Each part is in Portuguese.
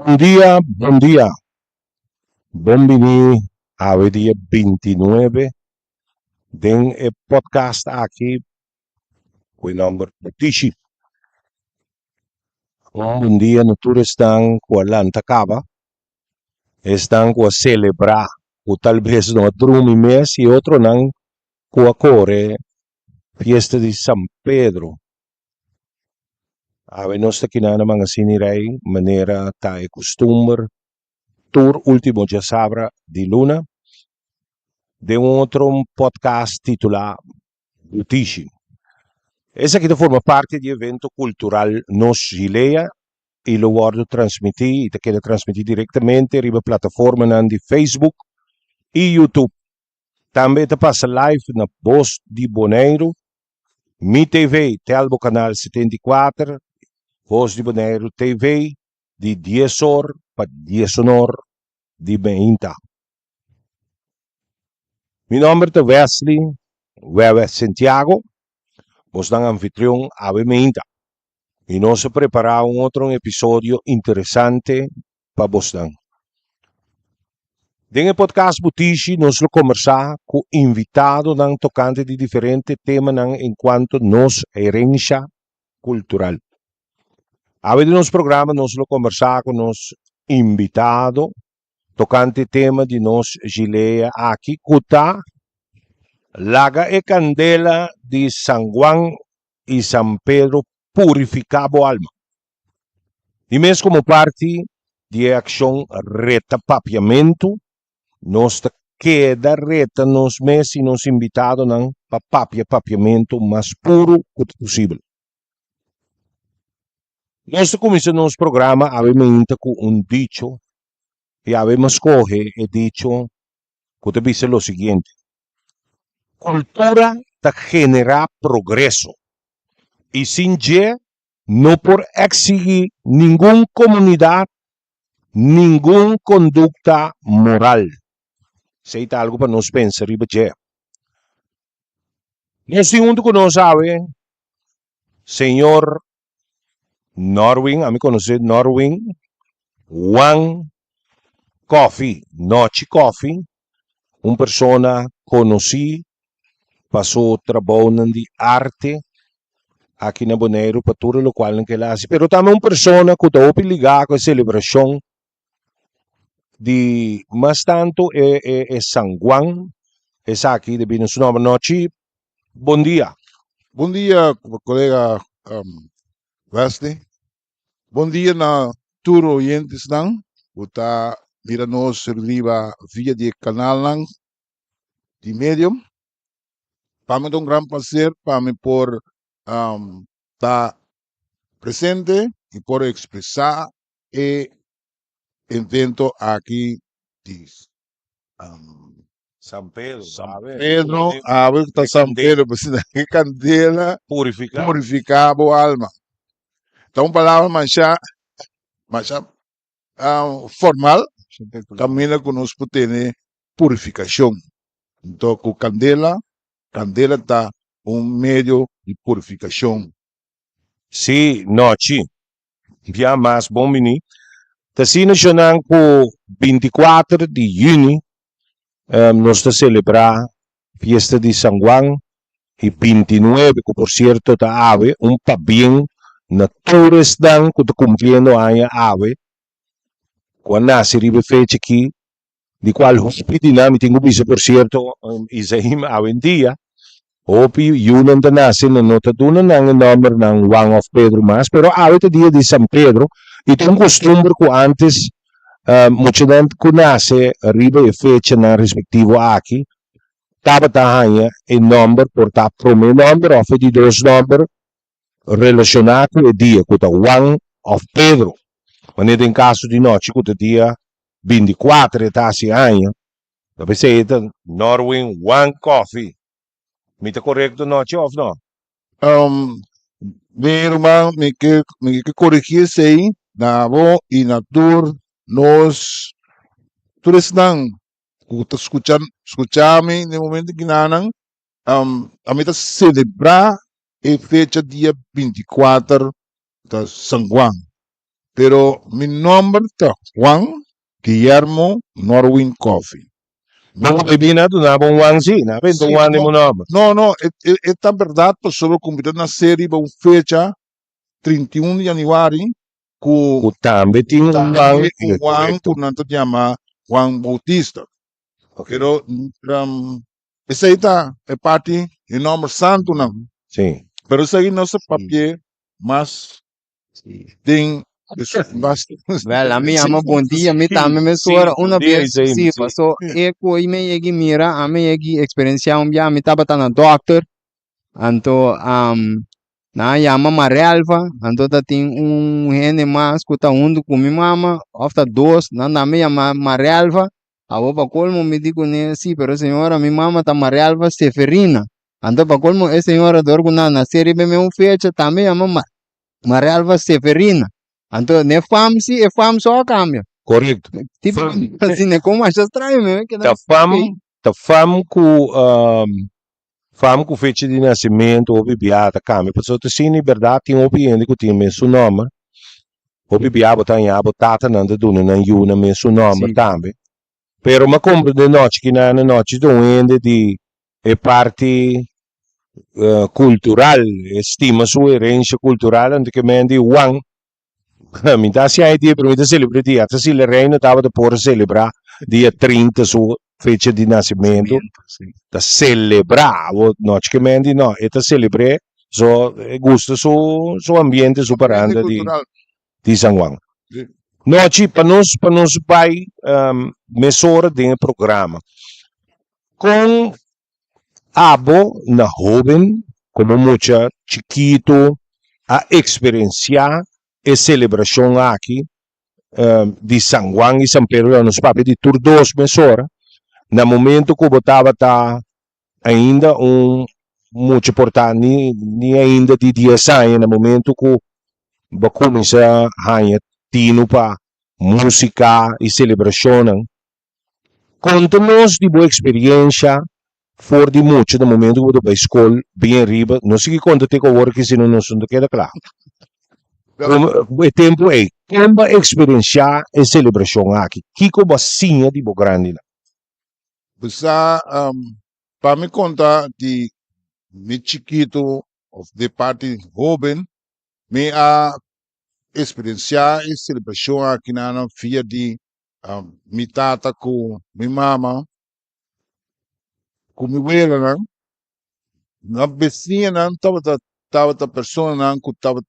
Buen día. Bienvenido a día 29 den podcast aqui com o nome Butishi. Bom dia, nós estão com a Lantacaba, estão com a celebrar, ou talvez no outro mês e outro não, com a core, festa de São Pedro. A nós aqui na mga siniray, maneira tá costume, tour último de sabra de luna, de outro podcast titulado Butishi. Esse aqui forma parte do evento cultural Nos Gileia e lo guardo transmitir, e quero transmitir diretamente na plataforma de Facebook e YouTube. Também te passa live na Voz de Bonaire, Mi TV, Telbo Canal 74, Voz de Bonaire TV, de 10 horas para 10 horas de 20. Meu nome é Wesley Santiago, vos dan anfitrión Ave Meinta. E nós preparamos outro episódio interessante para vos dan. Nesse podcast Butishi, nós vamos conversar com invitados tocante de diferentes temas enquanto nossa herança cultural. A vez de nosso programa, nós vamos conversar com os invitados tocante tema de nossa gileia aqui, Cuta, Laga e Candela de San Juan e San Pedro purificava alma. E mesmo como parte de ação retapapiamento, nós queda reta nos meses e nos invitados para papiamento mais puro que possível. Nós começamos nosso programa com dicho e habemos escoge e dicho que te dice lo seguinte: cultura te genera progreso y sin ella no por exigir ninguna comunidad, ninguna conducta moral. Seita algo para nos pensar y ver. No segundo que nos sabe, señor Norwin, a mí conocer Norwin, One Coffee, Noche Coffee, una persona conocí, pasó trabajo de arte, aqui na Bonaire para tudo o qual que ela faz. Pero também uma pessoa que está ligada com a celebração de mais tanto San Juan, é aqui de bem seu nome noite. Bom dia. Bom dia, colega Wesley. Bom dia na tour oyentes nang. Uta mira nos serviva via de canal nang de Medium. Para mim é um grande prazer para mim por estar presente e por expressar e evento aqui de São Pedro, Pedro, a ver que está São Pedro, que candela purificar a alma. Então, palavra mancha formal, caminha conosco tem purificação. Então, com candela está meio de purificação. Sim, noite. Já mais bom menino. Assim, nós estamos com 24 de junho, nós estamos a celebrar a festa de San Juan e 29, que por certo está ave, para bem na todos estão que está cumprindo a ave, quando nasce a fecha aqui, de qual hospital tenho visto por certo, Isaim ave dia, Opi, Yunan da nasce na nota duna ng number ng Juan of Pedro mas, pero awit dia de San Pedro, ito ang costume ko antes, mucho na ko nase, arriba e fecha na respectivo aqui, tabatahan e number, por ta prome number, of di dos number, relacionado e dia, ko ta Juan of Pedro. Manito in caso di noche, ko ta dia 24 etasi anyo, dapat sa ito, Norwin One Coffee. Mita correcto noche of no? Meu irmão, me que corrigir sei, na vo e na tour, nós, todos não, escuchame no momento que não, a meta celebrar a fecha dia 24 de San Juan. Pero mi nombre es Juan Guillermo Norwin Coffee. Bom, bebina tu na bom wan si, na ben tu Sí, wan ni mo na. no, esta verdad, pues solo convidar una serie para una fecha, 31 de januario, con O tambe ting un wan, un Juan, correcto. con se llama Juan Bautista. Okay. Pero, esa está, es parte, el nombre santo, no. Sim. Pero esa ahí no se papel más, ting, Well, a mim Sim, ama bom dia, me sim, também me sim, suora bom uma dia, vez isso aí, sim, sim. passou e com e me egi mira, a me egi experiência já me tava na doctor, anto na yama Marialva, anto tá tem rene mais que tá com minha mama, after dois, na me yama Marialva, a opa colmo me digo né, sim, pero senhora, minha mama tá Marialva Seferina, anto pa colmo é senhora dorgo na série me fecha também yama Marialva Seferina. Então, não é fam, se é fam só cambia. Correcto. Tipo, assim, é como acha estranho mesmo. Que Ta fam com fecha de nascimento, ou bibiata, cambia. Pessoa te sim, em verdade, tem um opinião que tem mesmo nome. O bibiata tá em abo, tata nanda duna, na yuna, mesmo nome, também. Pero ma compro de noite, que na noite do ende de é parte cultural, estima sua herança cultural, onde que mendi wang. Mi dá se aí dia para mim celebrar dia, até se ele reina tava de por celebrar dia 30 sua fecha de nascimento, da celebrar, o noite que mendi não, é da celebrar, só gosta so ambiente superando de San Juan. Noite para nós vai mesora de programa. Com abo na jovem, como mucha chiquito, a experienciar a celebração aqui de San Juan e San Pedro nos papéis de tur 2 mesora. No momento que eu estava ainda muito importante, nem ainda de 10 anos, no momento que eu comecei a ganhar tino para música e celebração. Conta-nos de boa experiência, for de muito no momento que eu para a escola, bem arriba, não sei que conta te agora que se não queda claro. O tempo é, como experienciar a celebração aqui, que como assim de boa grande. Bisa, para me contar de mi chiquito, de parte joven, me a experienciar a celebração aqui na filha de mi tata com mi mama, com mi abuela, na vizinha, tava a pessoa que tava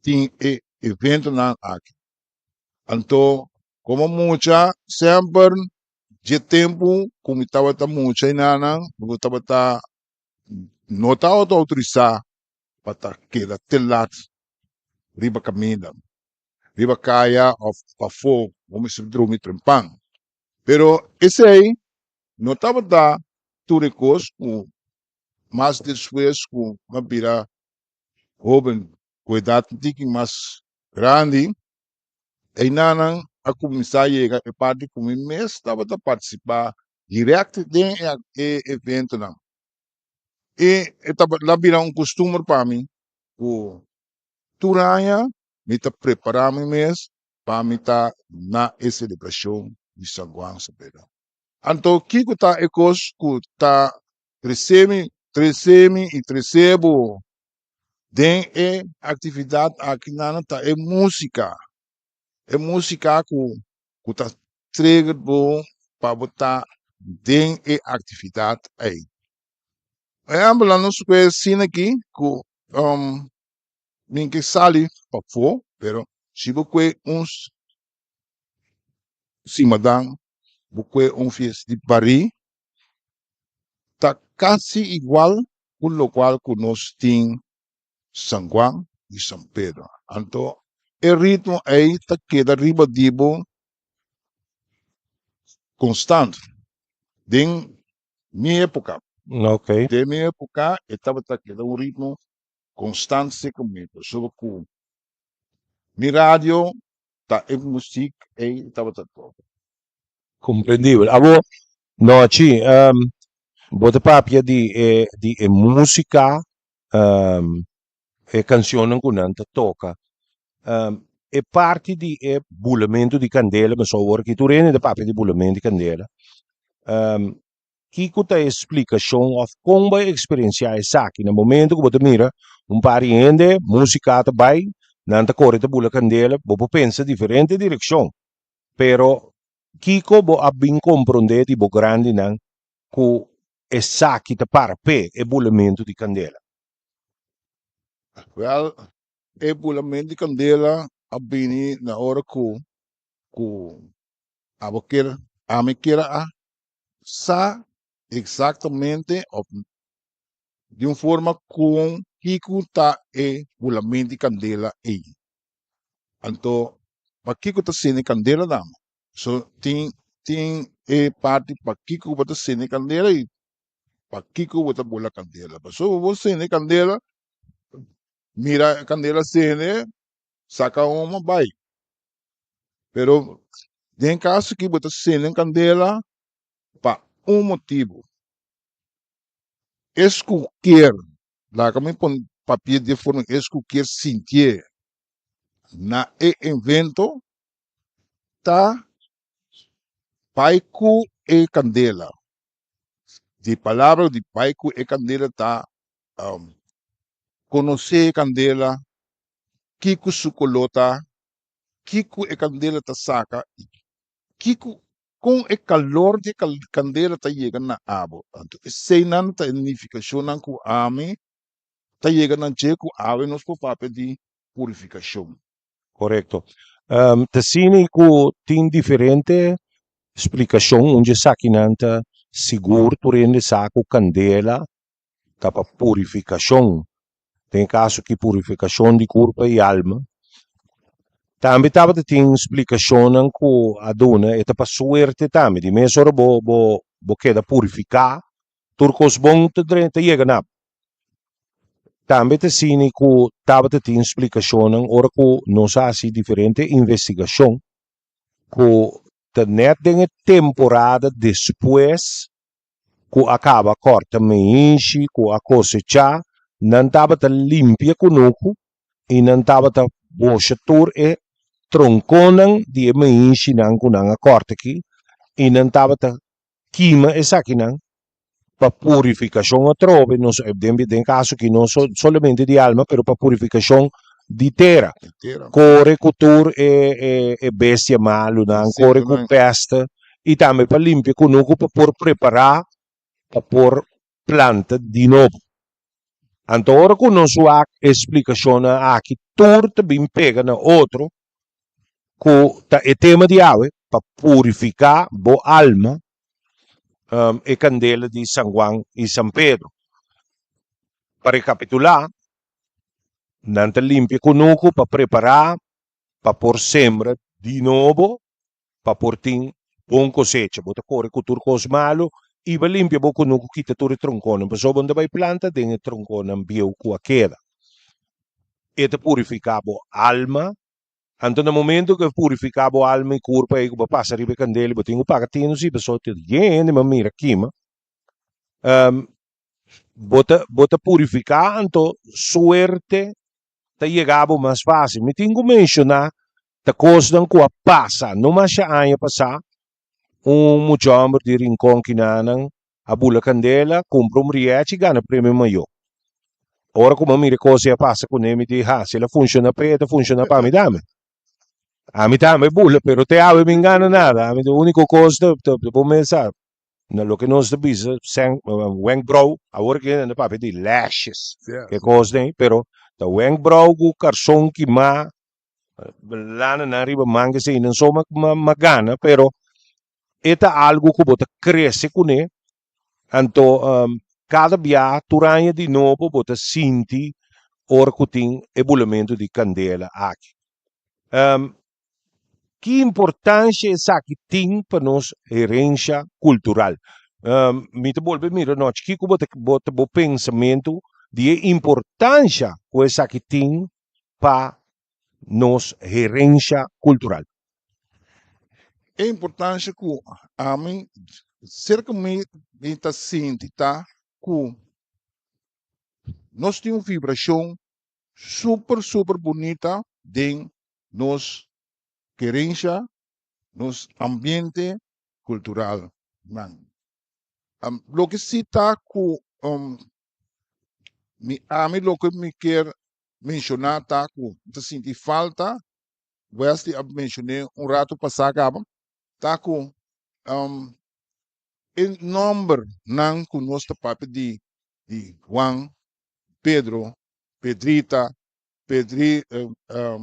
tem evento aqui. Então, como muita, sempre de tempo, como estava muita ainda, eu estava não estava autorizado para aquela telat riba caminho, riba caia ou para fogo, como se drome trempang. Pero esse aí não estava da turicos com mais depois com uma bira jovem com idade mais grande, e não a começar a chegar a parte como mês estava a participar direto de evento não. E estava lá virar costume para mim, o Turanha me tá preparar mês para me tá na celebração de São Juan Sapeda. Então, que tá é coisa que tá recebe den atividade aqui na tá é música que tá entrega bom para botar den atividade aí. É ambulando nos conhecendo aqui que ninguém sabe para fora, pero se você uns cimadão, você fiesta de Paris, tá quase igual com o qual que nós temos San Juan e San Pedro. Então, o ritmo aí tá queda ribadivo constante. De minha época, Ok. estava queda um ritmo constante secamente. Sobre que mi rádio tá em música aí estava todo. Compreendível. Abo, noite, bota papia de música, e canzone que não toca. é parte de bulamento de candela, mas só agora que tu rende da parte de bulamento de candela. Kiko ta explicação of como vai experienciar essa aqui no momento que você mira pariente, música tá vai, nanta corre ta bula candela, você pensa diferente direção. Pero Kiko bo abin compreender di bo grande nan ku essa aqui ta para pe e bulamento de candela. Well, e bulamento de candela abini na hora ku aboqueira a me queira a sa exatamente de uma forma com Kiko tá e bulamento de candela e então para Kiko tá sendo candela dama so tem e parte para Kiko bota sendo candela e para Kiko bota bula candela so você sendo candela mira a candela sendo saca uma vai pero tem caso que bota sendo candela para motivo escolher lá como põe papel de forma escolher sentir na evento tá paiku e candela de palavra de paiku e candela tá conhecer candela Kiko sukolota Kiko e candela tá saca Kiko com o calor de candela tá chegando na abo então sei não tá significação não que ame tá chegando na jeito ave nos por papel de purificação. Correto. Tassini ku tin diferente explicação onde saquinanta seguro tu rende saco candela tapa purificação. Tem caso que purificação de corpo e alma. Também tava tem explicação ku aduna eta pa suerte também de mesora bo queda purificar turcos bom te chega na também te sini ku tava te tem explicação ora ku nos assim diferente investigação ku te net de temporada depois ku acaba corta meinchi ku a cosecha não tava te limpia kunuku e não tava te bochatur e tronconan di meinchi nan kunang a corta aqui e não tava te quima essa aqui não para purificação a trove, não tem caso que não somente de alma, pero para purificação de terra. Core, cultura e bestia malo, não, core com peste, e também para limpar com nuco para por preparar, para por planta de novo. Então, ora com nossa explicação aqui, tudo também pega na outro, com o tema de água, para purificar a alma, e candela de San Juan e San Pedro. Para recapitular, nanta limpia conuco para preparar, para por sembra de novo, para por tin bom cosecha, bota corre cultura cos malo, e va limpia bo conuco quita tudo troncona, para sob onde vai planta, tem troncona bio com a queda. E te purificar bo alma, anto no momento que purificar bo alma e corpo, aí que passa ribe candela, botinho pagatino, se pessoa te gente, mas mira aqui, bota purificar, então suerte te chegava mais fácil. Me tenho que mencionar a coisa que passa, não mais anos passar, muito homem de rincão que não a bula candela, compra riete e ganha prêmio maior. Ora como mira coisa passa com ele, me diz, se ela funciona para funciona para me dame. A mim também bula, pero te ave me engana nada. A mim a única coisa, vou pensar, no que nós debemos wenkbrauw, agora que ainda para pedir lashes, que coisa tem, pero the wenkbrauw o carson que má, lá na riba manga se não só magana, pero é algo que bota cresce com ele, então cada dia turanha de novo bota senti ora que tem ebulamento de candela aqui. Que importância essa que tem para nós herência cultural? Me te volve mira nós que bota o pensamento de importância que essa que tem para nós herência cultural. É importante que a mim cerca me está sente tá que nós temos uma vibração super bonita de nos querência, nos ambiente cultural. Man. Lo que se está com a mim lo que me quer mencionar tá com senti falta, Wesley mencionei rato passado, tá com el nombre não com nosso papo de Juan, Pedro, Pedrita, Petrica,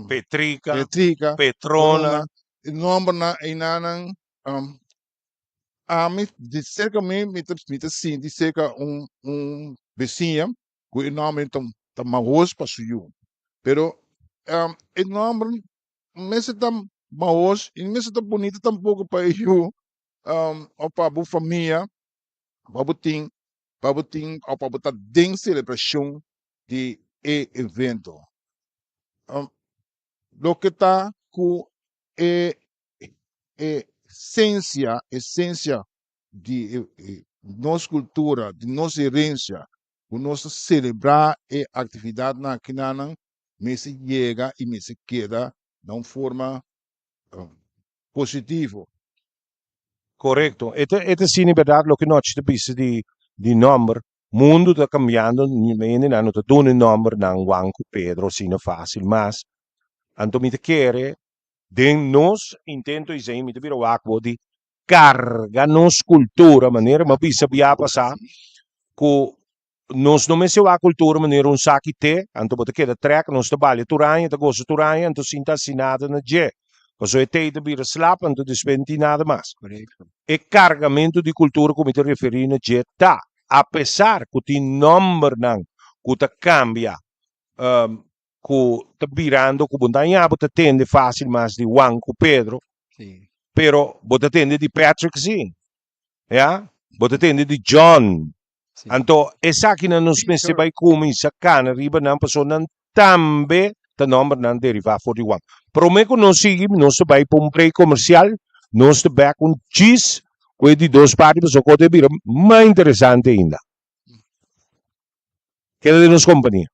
Petrica, Petrona, Corona, o nome na inanang a mim de cerca me sim de cerca vizinho que o nome tam maus para suyo, pero o nome mesmo tam maus e mesmo tam bonito tampouco para eu ou para a família, para botin ou para botar den celebração de evento. Lo que está com é essência de nossa cultura, de nossa herência, o nosso celebrar a atividade na Kinanan, me se chega e me se queda de uma forma positiva. correcto. Esta sim é verdade, lo que nós temos de nome. Mundo está cambiando, nem não está dando nome não Juanco Pedro, assim não fácil, mas anto me quer de nós intento dizer me viro aquo de carga nos cultura maneira mas bisa via passar que nós não se a cultura maneira saque te anto bote que trek nós trabalha turanha te gosto turanha anto sinta assinada na je Pois é te de vira slap anto dispenti nada mais Correcto. e cargamento de cultura como te referi na je tá apesar que ti number não que te cambia que te virando que bundanha te tende fácil mais de Juan com Pedro Sí. pero você tende di Patrick sim, ja? Você tende di John. Sí. Anto, esa que não nos pense vai como sa cana riba não passou não tambe ta nombre não deriva for di Juan. Prometo não sigue, não se vai para break comercial, não se back cheese, que de dois partes, o que vira mais interessante ainda. Queda de nos companhia.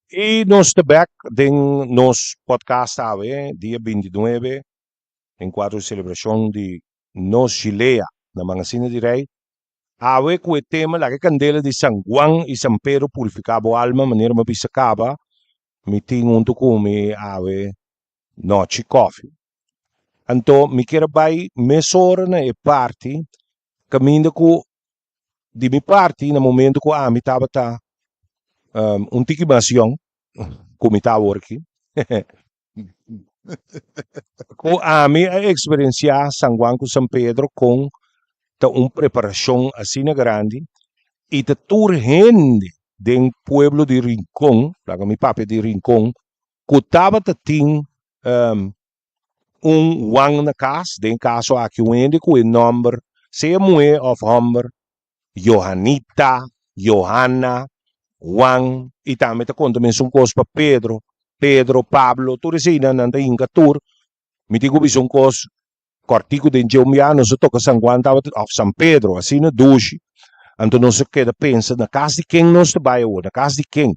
E nós back den nos podcast dia 29 em quadro de celebração de nos Chilea na Mangasina de Rei. Awe com o tema lá que candela de São Juan e São Pedro purificava a alma, maneira uma bisacaba, me tinha um tucume awe noite coffee. Então, me quero vai mesora na parte, caminho com de minha parte, no momento que me estava tiquimação, como estava aqui. Com a minha experiência São Juan com São Pedro com uma preparação assim grande e de toda gente do pueblo de Rincón, lá meu papi de Rincón, que estava tendo Juan na casa, den caso aqui o ende com o nome, se mulher of homem, Johanita, Johanna, Juan, e também te conta menção coisa para Pedro, Pablo, tudo isso aí nanda inga tour, me digo bisão coisa cortico de Geomiano, se toca São Juan, of São Pedro, assim na duche, então não se queda pensa na casa de quem não se vai na casa de quem.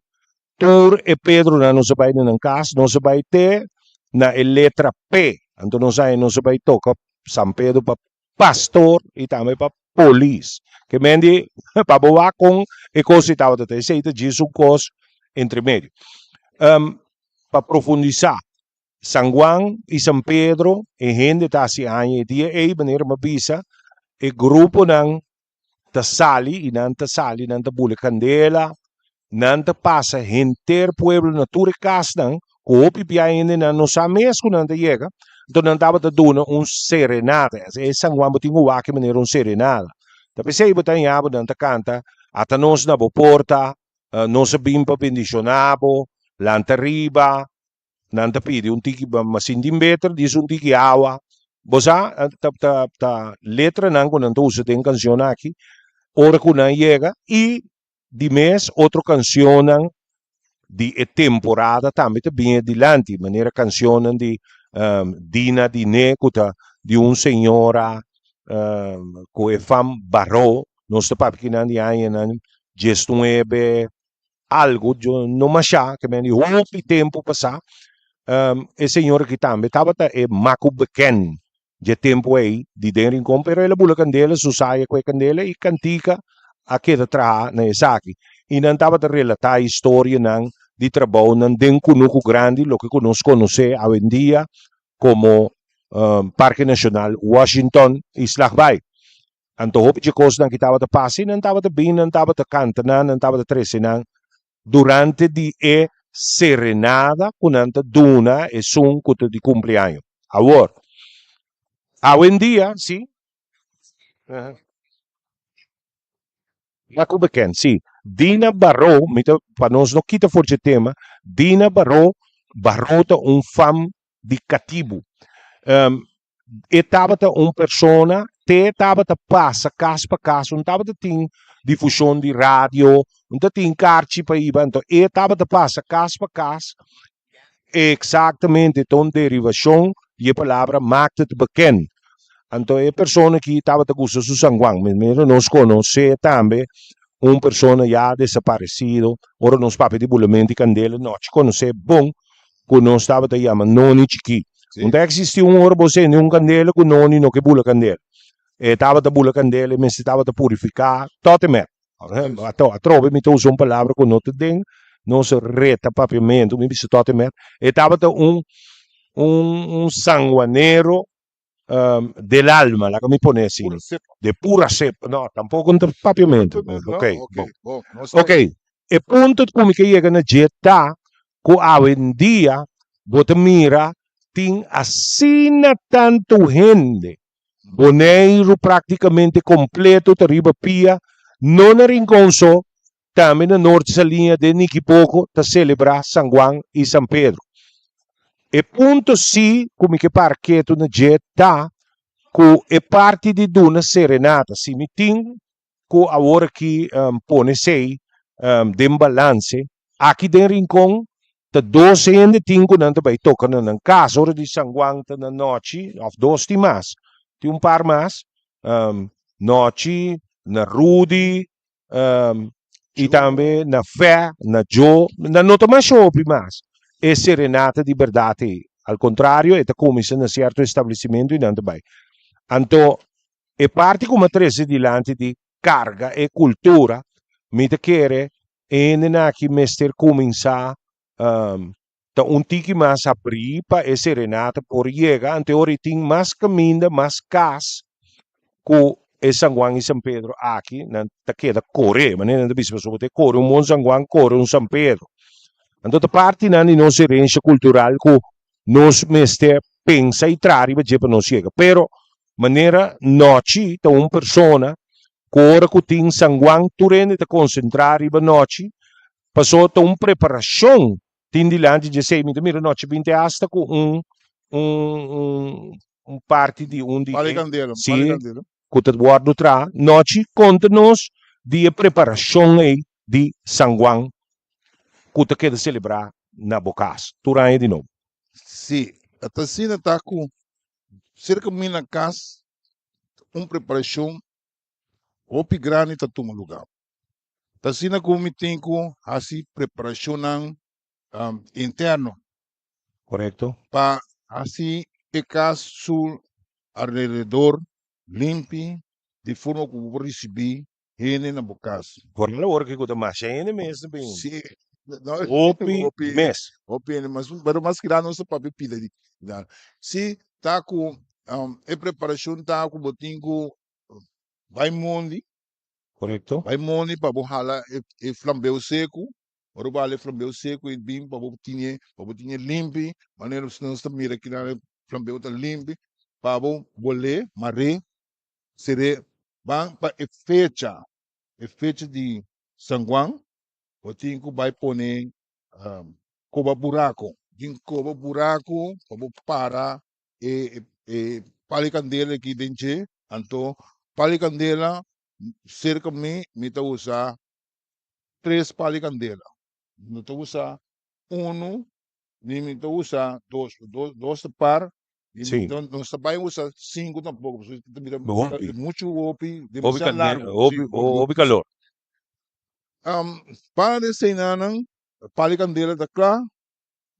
Tour e Pedro não se vai na casa, não se vai ter na letra P, então não se vai tocar São Pedro para pastor e também para polícia, que mendi para boa com e coisa e tal, até se diz coisa entre meio. Para profundizar, São Juan e São Pedro, e gente está se anha, dia e maneira uma bisa, e grupo não ta sali, e não ta sali, não ta bula candela, não ta passa inteiro pueblo na tua casa, não, copi pia ainda não sabe mesmo não ta chega, então não estava ta dando serenata, e São Juan botinho o que maneira serenata, ta pensei botar abo não ta canta, até nós na porta, nós bimpa bendicionabo, lanta riba, nanta pidi tiki masin di meter di tiki awa bosa ta letra nango nanta usa den canción aqui ora kuna llega e di mes outra canción di temporada também te bem adiante maneira canción di Dina di Necuta di senhora com e fam barro nós te papi que nandi aien gesto algo não machá que me di tempo passar e senhor que também estava maco beken de tempo aí de dentro comprar ele bula candela susaia com a candela e cantica aqui atrás na esaki e não estava a relatar a história não de trabalho não den cunuco grande lo que nós conhece hoje em dia como Parque Nacional Washington Isla Bay. Então hope de coisa que estava a passar não estava a bem não estava a cantar não estava a trecer durante de serenada kunanta duna e sun kuto di cumpleaños. Ahora, hoy en día, sí. Laco beken, sí. Dina Barro, para nós não quita forte tema, Dina Barro, barrota fam di cativo. Estava persona, estava passa casa para casa, não estava difusão de rádio, não tinha carte para ir, então estava passa casa para casa, exatamente então derivação e a palavra maakt het bekend. Então a pessoa que estava a gostar do São Juan, nós conhecemos também pessoa já desaparecido, ora nós papi de bulamento de candela, nós conhecemos bom, que nós estava a chamar noni chiqui. Não existe hora você nem candela com noni não que bula candela. Estava a bula candela, mas estava a purificar, totalmente. A trove me usa uma palavra que não te den, não se reta papiamento, me disse totalmente. Estava sanguanero del alma, la que me pone así, de pura cepa, no, tampoco un papiamento. Ok. E punto come che llega na jetta, que hoje em dia, você mira, tem assim tanto gente, boneiro praticamente completo, arriba pia, não na Rinconso, também na norte da linha de Niquipoco, para celebrar São Juan e São Pedro. E punto sì, come che parchetto na jetta, que é parte de uma serenata, se me tem, que a hora que pone sei, de balance, aqui dentro Rincón, de 12 ainda tem que não vai tocar na casa, hora de São Juan na noite, ou 2 de mais, tem par mais, noite, na Rudy, e também na fé, na Joe, na nota mais shopping mais. É serenata de verdade. Al contrário, é come se na certo estabelecimento e não também. Então, é parte come treze di lanti di carga e cultura, mi te chiede, e non che mester comincia da un tiki mas abrir pa e serenata por llega ante ori ting mas caminda mas cas ku e San Juan e San Pedro aqui na ta queda corre ma non bispo so te corre un buon San Juan corre un San Pedro anto ta parte nani non si renche cultural ku nos mester pensa e trari ba jepa non chega pero maneira noci da un persona corre ku ting San Juan tu rende te concentrare ba noci passou a uma preparação tindilante de sei mira noite 20 hasta com um parte de de Palicandelo, sim palicandelo. que te guardo tra noite conta-nos de preparação aí de São Juan que te quer celebrar na Bocas Turanha de novo Sim, a Tacina está com cerca de mina casa, preparação, opi grande está toma lugar. Tacina como tem com assim preparação interno correto para assim e casa sul alrededor limpo de forma como vou receber ele na Bocas. por lá hora que eu tô mais ainda mesmo bem Sim, opi mes Opi, mas que lá não se pode pila de se tá com a preparação tá com botinho vai mondi correto para borrar e flambeu seco ora vale flambeu seco e bim para botinho limpo maneira se não está mira que lá flambeu tá limpo para bolé maré seré bang para e fecha de San Juan botinho vai poner coba buraco. Din coba buraco, para para e palicandela aqui dentro. Então, palicandela, cerca de me tá usar 3 palicandela. Não tá usar nem me tá usar dois par. sim Então, não está bem usar 5 tampoco. opi Muito opi, opi demasiado largo. opi calor Para de seinanang, palicandela da cá,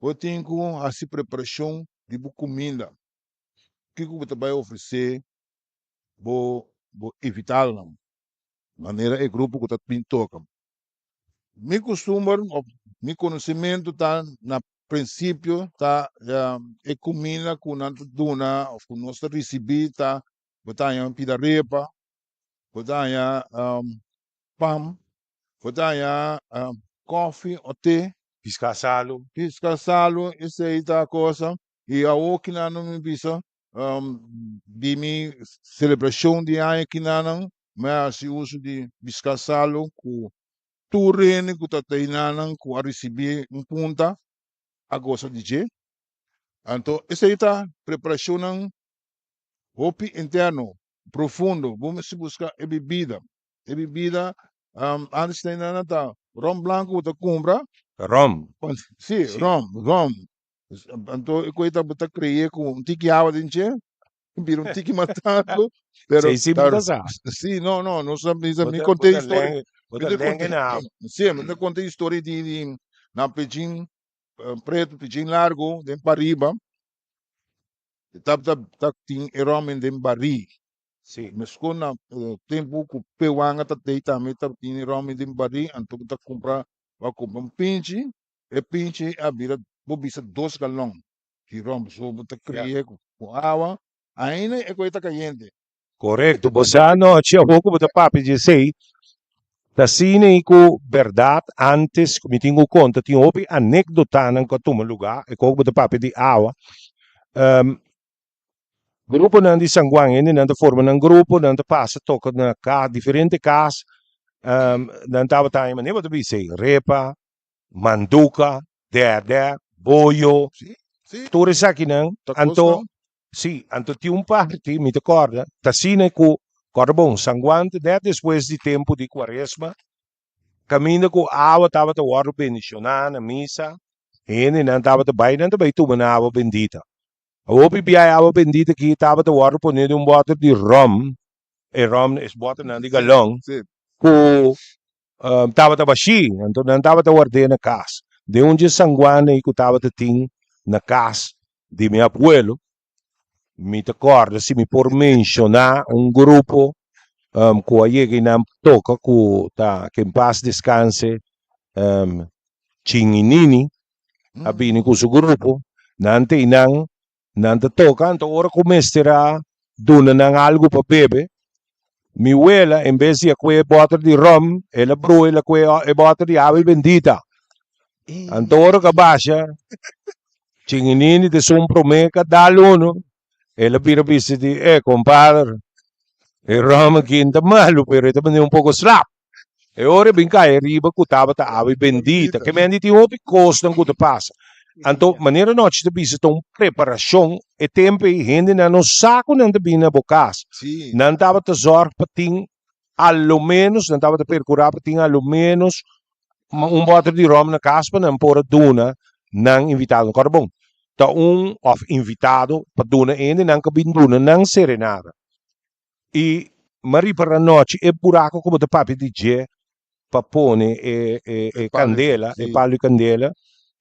eu tenho assim preparação de boa comida. O que você vai oferecer, vou evitar não. Maneira é grupo que está pintoca. Meu costume, meu conhecimento está na princípio tá é comida com nós dona, com nós receber tá, botar em pidarepa, botar em pão, botar em coffee ou té. piscasalo Descansá-lo, isso aí tá a coisa. E a outra que não me visa, de minha celebração de ano que não, mas se uso de descansá-lo com turene que tá teinando, com a receber punta, a gosta de je. Então, isso aí tá preparação não, hopi interno, profundo, vamos se buscar a bebida. A bebida, antes de nada tá, rum blanco tá compra, rom Sim, Sim. rom. Então, eu coisa para criar com um tique água dentro, vira um tique matado, pero sei sim tá, sa sim, não sabe, me Bota contei bota história, lenga me bota te lenga contei, na sim, me te contei história de na pejinho preto, pejinho largo, de pariba, tá tem rom em de bari, sim mas quando tempo que pewanga tá deita, me tá tem rom em de bari, então tá comprar, vai comprar pinche, e pinche a vira bobisa 2 galão de rom, so tá criar com água, ainda é coisa caliente. correto bosano tinha pouco bota papi de sei da cine com verdade antes me tinha conta tinha opi anedota nan ko tuma lugar e ko bota papi de água grupo nan di sanguang ini nan forma nan grupo nan passa toca na ca diferente cas nan tava time ne bota bi sei repa manduca der boio Sim, sim, Tore aqui não, tá anto, costa, sim, anto tinha parte, me recorda, Tassina com Corbão, sanguante, depois de tempo de quaresma, caminha com água, estava a hora bendicionar na missa, e não estava não também tomando água bendita. A outra a água bendita que estava a hora poner um bote de rum, e rum é bote não de galão, sim, com tava baixi, então não tava guardando na casa. De um dia sanguana e que tava ting na casa de meu abuelo, me recordo se me por mencionar um grupo que aí que não toca que em paz descanse Chinginini, abini com seu grupo, nante toca, então ora comesterá duna nang algo para bebe. Mi abuela, en vez de que bottle de rum, ela bro ela que bottle de agua bendita. Antoro ka basha, chinginini de son promeca dalo ela pira pisi di, compadre, il rum quinta malo, pero ito un poco slap. E ora binca e riba kutaba ta agua bendita, que me han dito opi costa que te passa. Anto, maneira noite de bisa, então, preparação e tempo e gente não saco não de bina bocas. Sim. Não estava te zorg para ting, ao menos, não estava te percurar para ting, ao menos, bote de rum na caspa, não pôr a duna, não invitado no carbon. Então, of invitado para duna ainda, não que bin duna, não serenada. E, mari para a noite, é buraco como de papi DJ, para pôr e candela, e palho e candela,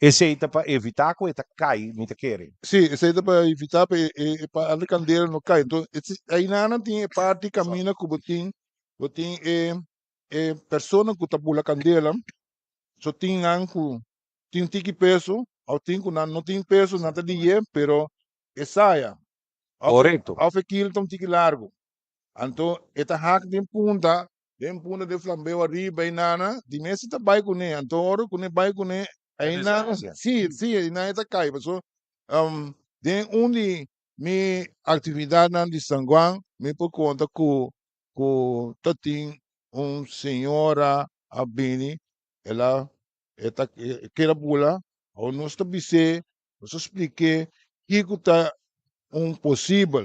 esse aí para evitar que ele cai, me quer. Sim, esse aí para evitar para a candeira não cair. Então, aí não tem parte caminha que botin pessoa que tá pula candeira, só tem anco, tem tiki peso, ou tem que não tem peso, não tem dinheiro, pero saia. Correto. Ao aquilo tem tiki largo. Então, esta hack tem punta de flambeu arriba e nana, de mês está vai com ele, então oro com ele vai com ele. Aí nada, sim, aí nada está cai, so, de onde minha atividade na de San Juan, me por conta que tem senhora abini, ela queira pula, ou nós está bise, nós explique que está possível.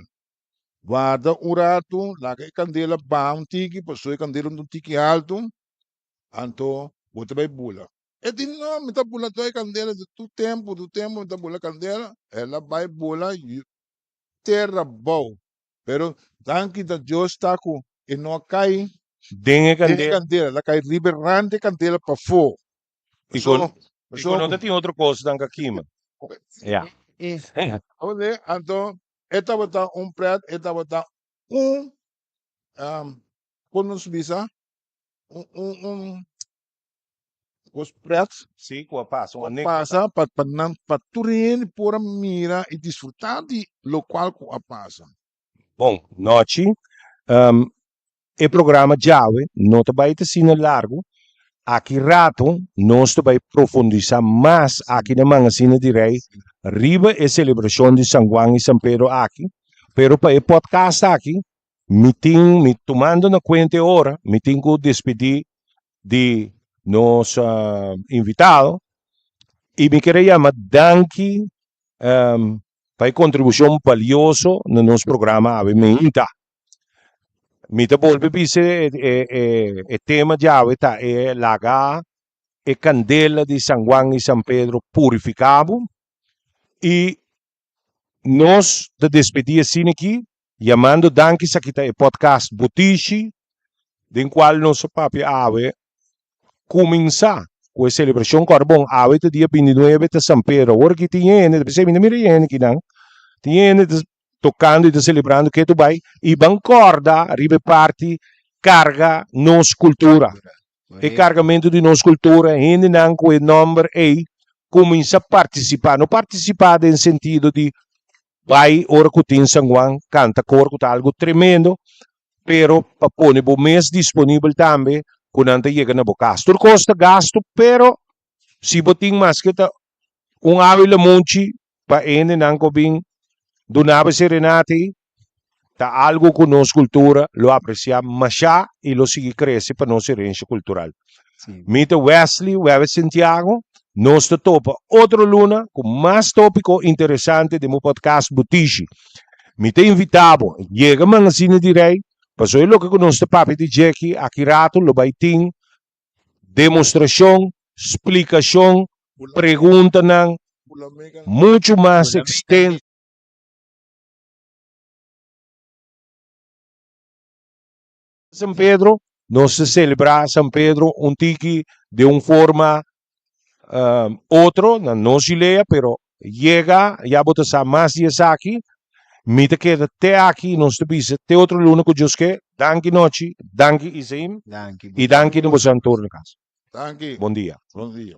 Guarda rato, laga candela bam tiki, passou candela no tiki alto, anto bota vai bula. E di no, me tá bula toda candela do tempo, me tá bula candela, ela vai bula terra boa. Pero tanque da Deus está com e não cai Dengue candela. ela cai liberante candela para fora. E quando tem outra coisa dan kakima. Ja. Olha, então, esta bota prato, esta bota quando nos visa, os pratos, Sim, com a passa, uma passa para turin por mira e desfrutar de local com a passa. Bom, noite, o programa Jave, não vai ter sino largo, aqui rato, nós vai profundizar mais aqui na Mangasina de Rei, riba a celebração de San Juan e San Pedro aqui, pero para o podcast aqui, me tomando na conta hora, me tenho que despedir de nosso invitado e me queria chamar danke para a contribuição valiosa no nosso programa Ave Meinta. Me te volve dizer o tema de ave tá é lagar e candela de San Juan e San Pedro purificado e nós de despedir assim aqui chamando danke sa kita e podcast Butishi den qual nosso papi ave começar com a celebração carbon ave do dia 29 de San Pedro ora que tinha depois me mira que não tinha tocando e celebrando que tu vai e bancorda arriba parte carga nos cultura e cargamento de nos cultura ainda não com o número e começa a participar não participar em sentido de vai ora que tem San Juan canta cor que algo tremendo pero para pôr o mês disponível também quando chega na boca gasto custa gasto pero se botin mais que ave monte para ainda não com bem do nave serenate tá algo com nossa cultura lo apreciamos mais e lo sigue cresce para nossa herança cultural. Mita Wesley, Santiago, nós te topa outra luna com mais tópico interessante de meu podcast Butishi. Mita invitado, chega Mangasina de Rei, passou o que nós te papi de Jackie, aqui rato, lo vai ter demonstração, explicação, pergunta, muito mais extenso. San Pedro, nós celebramos São Pedro um tiki de uma forma outro, não Chile, pero llega, já botar mais dias aqui, mita que até aqui nós temos até outro lugar que Deus quer, danke noite, danke Isaim, Danke. e danke no você na casa. Danke. Bom dia. Bom dia.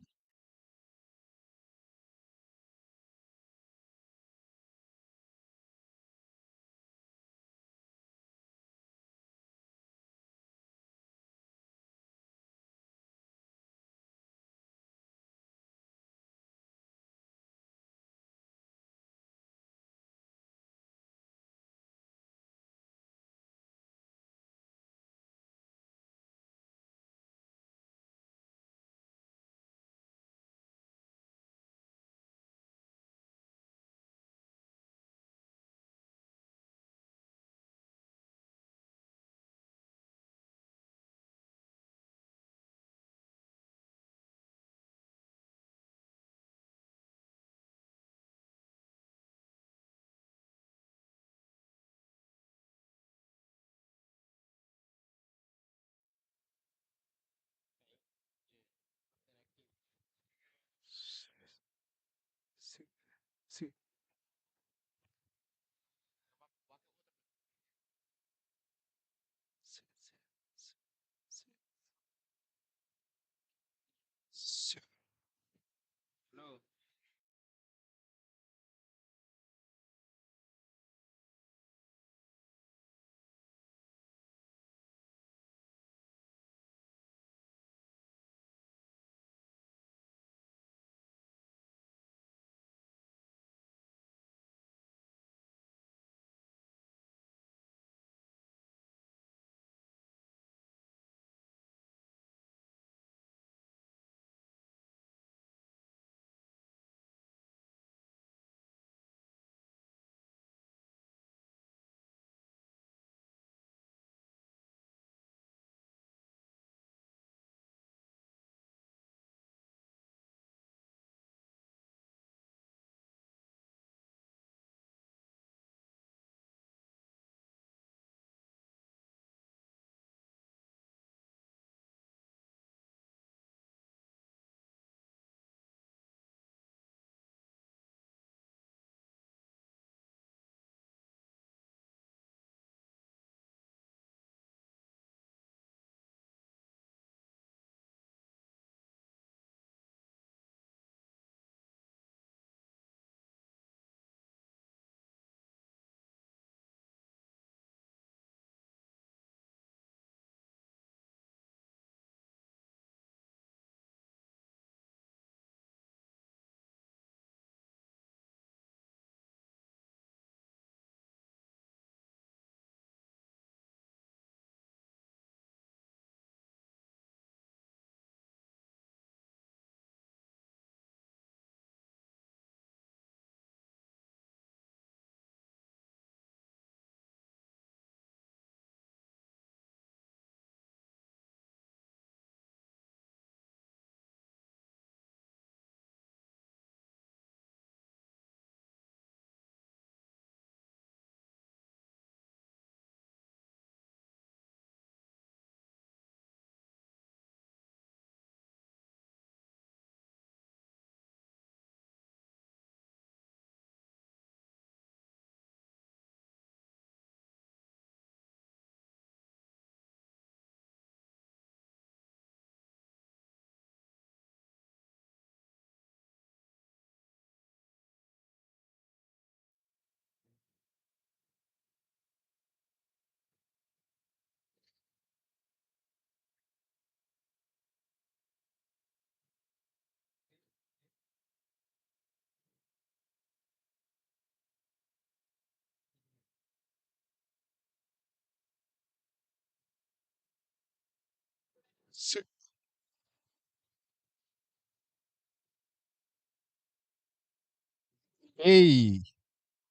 Ei,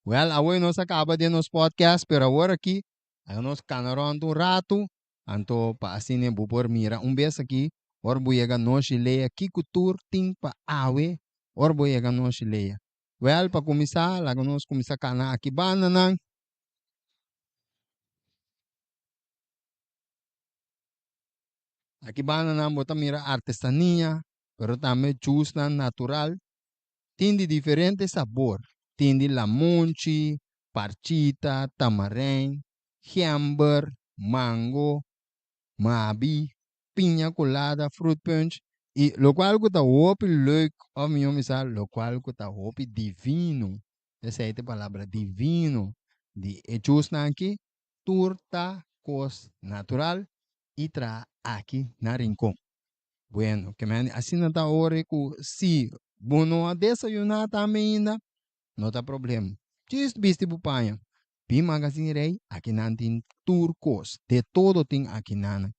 well, away nós acaba de nos podcast, pero agora aqui, aí nós canaron um rato, anto pa assim ne bupor mira vez aqui, or buiega no chileia, que cultura tem pa awe, or buiega no chileia. Well, pa começar, lá nós começar cana aqui banana, Aqui banana bota mira artesania, pero também juice natural. Tem de diferente sabor. Tem de lamunchi, parchita, tamarind, jamber, mango, mabi, piña colada, fruit punch. E lo qual que tá hopi leuk, ou meu misal, lo qual que tá hopi divino. Essa é a palavra divino. De hechos aqui, turta, cos natural, e tra aqui na rincón. Bueno, que me assim não tá hora que se bono a desayunar também ainda, não tá problema. Just viste bupanha. Pi magazine rei, aqui não tem turcos, de todo tem aqui não.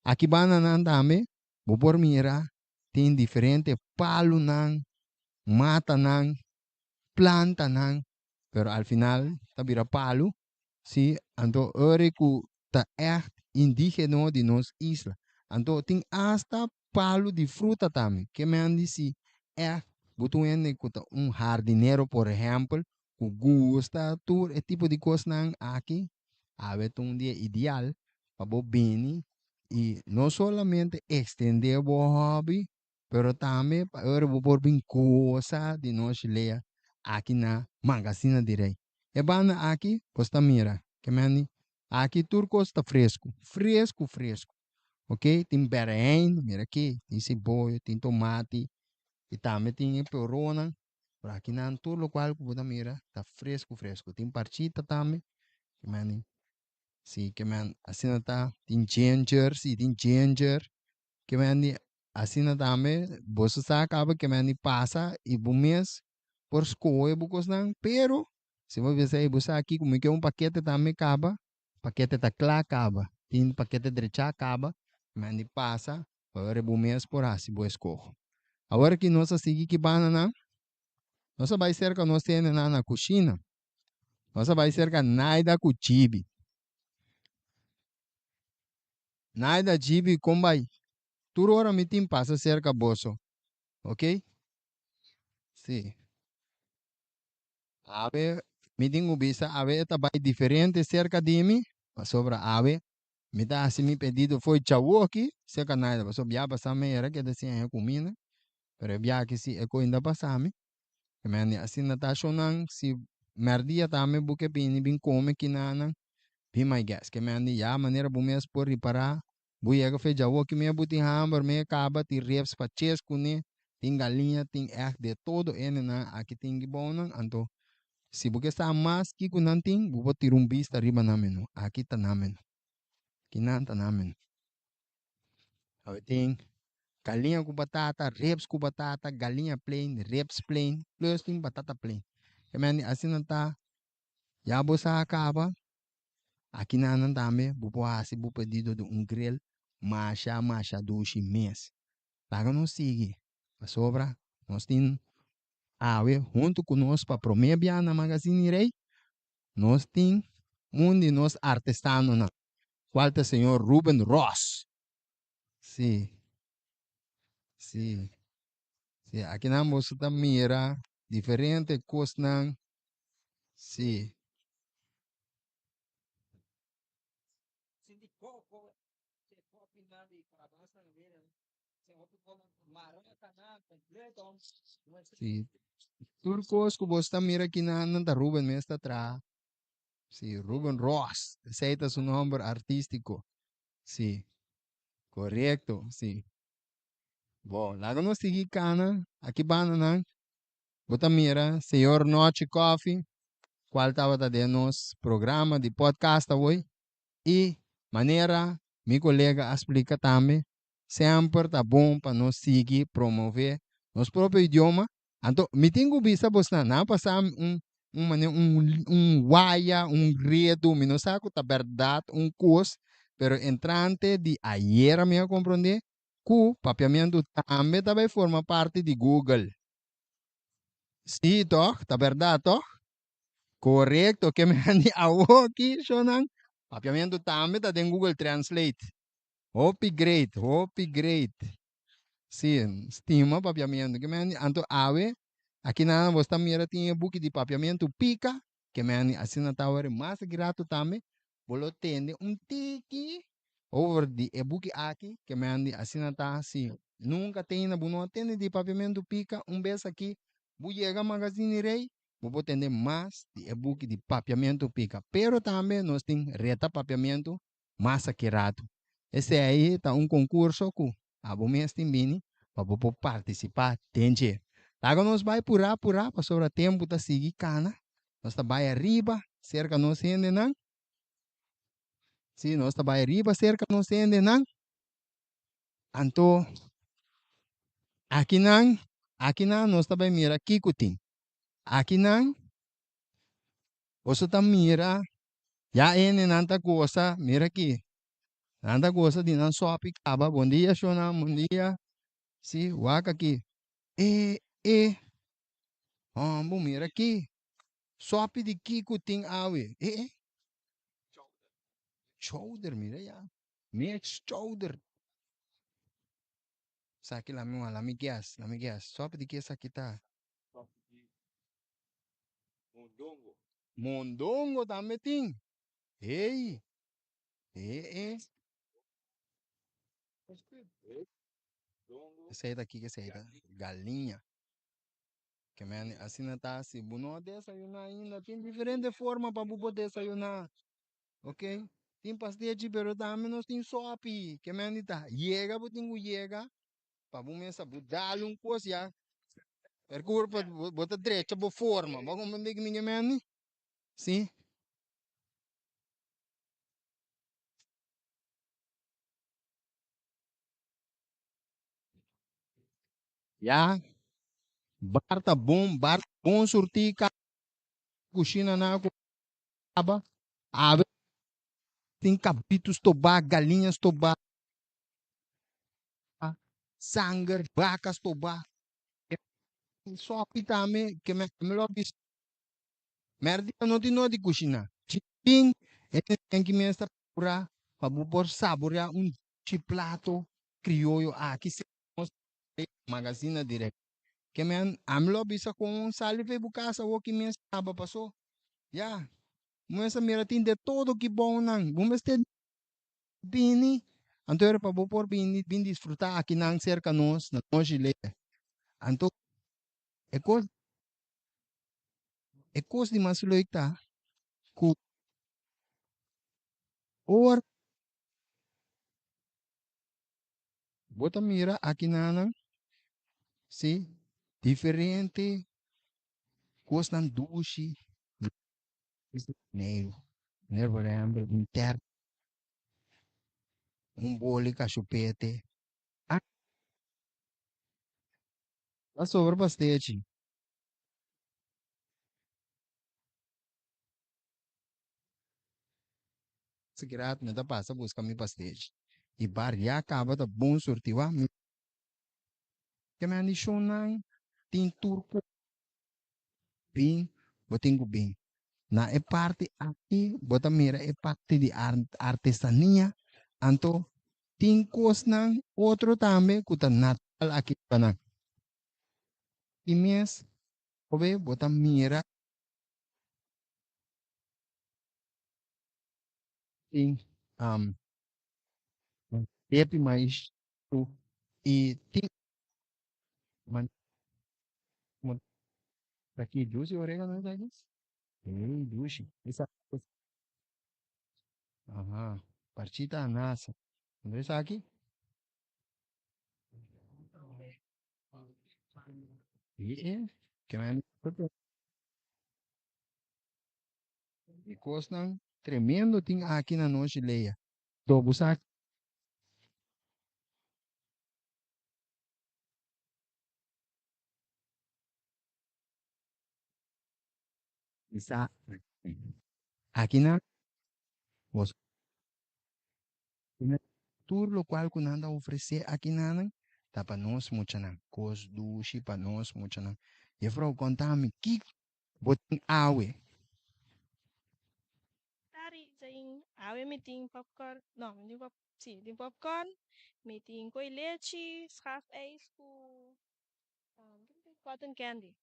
Aqui banana também, vou por mira, tem diferente palo não, mata não, planta não, pero al final tá vira palo, si ando hora que tá echt indígena de nos isla. Ando tem hasta palo de fruta também, que me andi si é butuene kuta jardineiro, por exemplo, que gosta tudo esse tipo de coisa não aqui, ave um dia ideal para bo bem e não somente estender o hobby, pero também para por bem coisa de nós ler aqui na magazine direi. E bana aqui, posta mira, que me aqui turco está fresco, fresco, fresco. Ok? Tem berenjena, mira aqui, tem cebola, tem tomate, e também tem perona. Por aqui não, tudo o qual você mira, está fresco, fresco. Tem partita também, que mani, sim, que man, assim está, tem ginger, sim, tem ginger, que mani, assim também, você sabe, acaba que mani passa e bumes por escolha, bucos não, pero, se você aqui, como que paquete também acaba, paquete tá claro acaba, tem paquete direito acaba, mani passa, para bumes por assim, boa escolha. Agora que nós seguimos que banana, nós vai cerca nós temos na cozinha, nós vai cerca nada com chibi, nada chibi como vai, tudo hora me tem passa cerca bolso, ok? Sim. Ave, me tem ubisa, ave tá vai diferente cerca de mim, sobre ave, me dá assim me pedido foi chawo aqui, cerca nada, mas sobre aba também era que assim é comida, pero bia que se é coisa passame, que me assim na tá chonang se merdia também porque bem come que nana. Be my guest. Que me andi ya maneira bumes por reparar. Buia que fez jawo que me buti hamburger me acaba ti reps pa ches kune. Tem galinha, tem de todo ene na aqui tem bonan anto. Se porque está mais que kunan tem, bubo tirumbista riba namen. Aqui tá namen. Kinan tá namen. Aí tem galinha com batata, reps com batata, galinha plain, reps plain, plus tem batata plain. Que me andi assim não tá. Ya bosa acaba. Aqui na Anandame, bupo hasi bu pedido de grill, masha dushi mês. Laga não sigue. A sobra, nós tem ave junto conosco para promover na Magazine Rei. Nós tem de nós artesano na. Qual é o senhor Ruben Ross? Sim, sim. Sim. Aqui na moça tá mira diferente coisa não. Sim. Sim. Turcos que você mira aqui na Nanda Ruben me está atrás. Sí, Ruben Ross, ese es su nombre artístico. Sí, correcto, sí. Bom, lá no segui cana, aqui banana, bota mira, senhor Noche Coffee, qual estava dando nos programa de podcast hoje, e maneira, meu colega explica também, sempre tá bom para nós seguir, promover nosso próprio idioma. Então, me tenho visto você não passar guaya, redo, me não sabe a verdade, curso, pero entrante de ayer me compreender que o papiamento também também forma parte de Google. Sim, toch? Tá verdade, toch? Correto, que me andi aqui, Shonan. Papiamento também tá em Google Translate. Hopi great. Sim, estima papiamento. Que me andi, anto ave, aqui na você mira tinha book de papiamento pica, que me andi assim na tower mais grato também. Bolo tende tiki, over di ebuki aqui, que me andi assinata assim. Nunca tem na buno atende de papiamento pica, vez aqui, bu chega magazine rei, bu tende mais de ebuki de papiamento pica. Pero também nós tem reta papiamento massa querato. Esse aí tá concurso que a bu mês tem bini, para bu participar, tem que. Agora nós vai purar, para sobre tempo tá seguir cana. Nós tá vai arriba, cerca nós ainda não. Sim, nós tá vai arriba, cerca nós ainda não. Anto, aqui não, nós tá vai mira aqui kuting. Aqui não, você tá mira, já ene nanta coisa, mira aqui. Nanta coisa de não só picaba, bom dia, Shona, bom dia. Sim, waka aqui. Bom, mira aqui. Só de aqui kuting awe. Shoulder, mira ya. Next shoulder. Saki la minha, la migas. Só de que essa aqui tá. Mondongo também tem. Ei, eh. Essa aí daqui, que essa aí, galinha. Que me assim não tá assim. Não desayunar ainda. Tem diferente forma para poder desayunar. Ok? Tem pastel, pero também nós tem sopa. Que me tá. Chega, chega. Para começar a dar coisa já. Percurso, bota direita, boa forma. Vamos mandar que ninguém me sim. Já. Bar bom surtir, coxina na água. Ave tem cabritos tobar, galinhas tobar, sangue, vacas tobar. Só pitame que me lo bis. Merda não tem nada de coxina. Tem, tem que me estar para por saborear prato crioulo aqui se magazina direto. Que me amlo bisa com saliva e bucasa o que me estava passou. Já, mas a mira tem de todo que bom não. Vamos ter bini. Anto era para por bini disfrutar aqui não cerca nós, na nós ile. Anto é coisa de mais leita. Ku or bota mira aqui não, sim, diferente coisa não duche, negro, nervo lembra interno, bole cachupete. Ah, tá sobre bastante. Se grato, me dá passa buscar mi bastante. E bar já acaba da bom sortiwa, que me andou não, tem turco bem, botingo bem. Na é parte aqui, bota mira é parte de artesania, anto tem coisa não, outro também, que tá natal aqui para e mês, obe, bota mira, tem, um, tepe mais, e tem, man, man, aqui, juice e orégano, não é isso? Juice, essa coisa, aham, partida nasa, não é isso aqui? E é, que é, e coisa não, tremendo, tem aqui na nossa leia. Dobo sabe? Isa, aqui na, você, tudo lo qual que nada oferecer aqui na, tá para nós muito não, cos duche para nós muito não. E para contar-me que botin awe, Tari zaing awe meeting popcorn. No, meeting pop. Sì, meeting popcorn. Meeting koi leche, schaaf ijs cotton candy.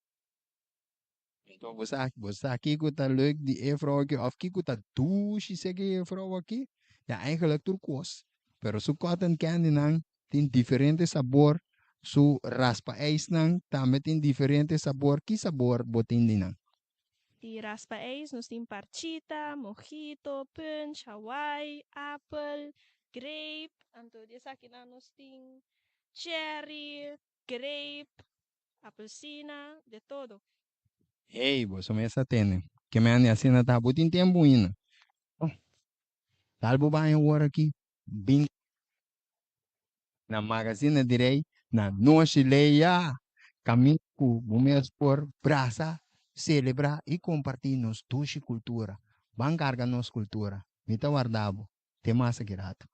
então você aqui que tá leuk die vrouw aqui, of que tá duche, sei que vrouw aqui, ja eigenlijk turcoos. Pero su cotton candy nang tem diferente sabor. Su raspa ice nang também tem diferente sabor. Que sabor botin din nang? Die raspa ace nos tem parchita, mojito, punch, Hawaii, apple, grape. Anto dessa aqui nos tem cherry, grape, apelsina, de todo. Hey, você me essa tene. Que me ane assim na tá botin tempo ina. Oh, talbo ba yung war aqui? Bing na magazine direi na noche leia. Kami ku bumes por brasa, celebrar e compartilhar nos cultura. Bancarga nos cultura. Mita guardavo. Te massa grato.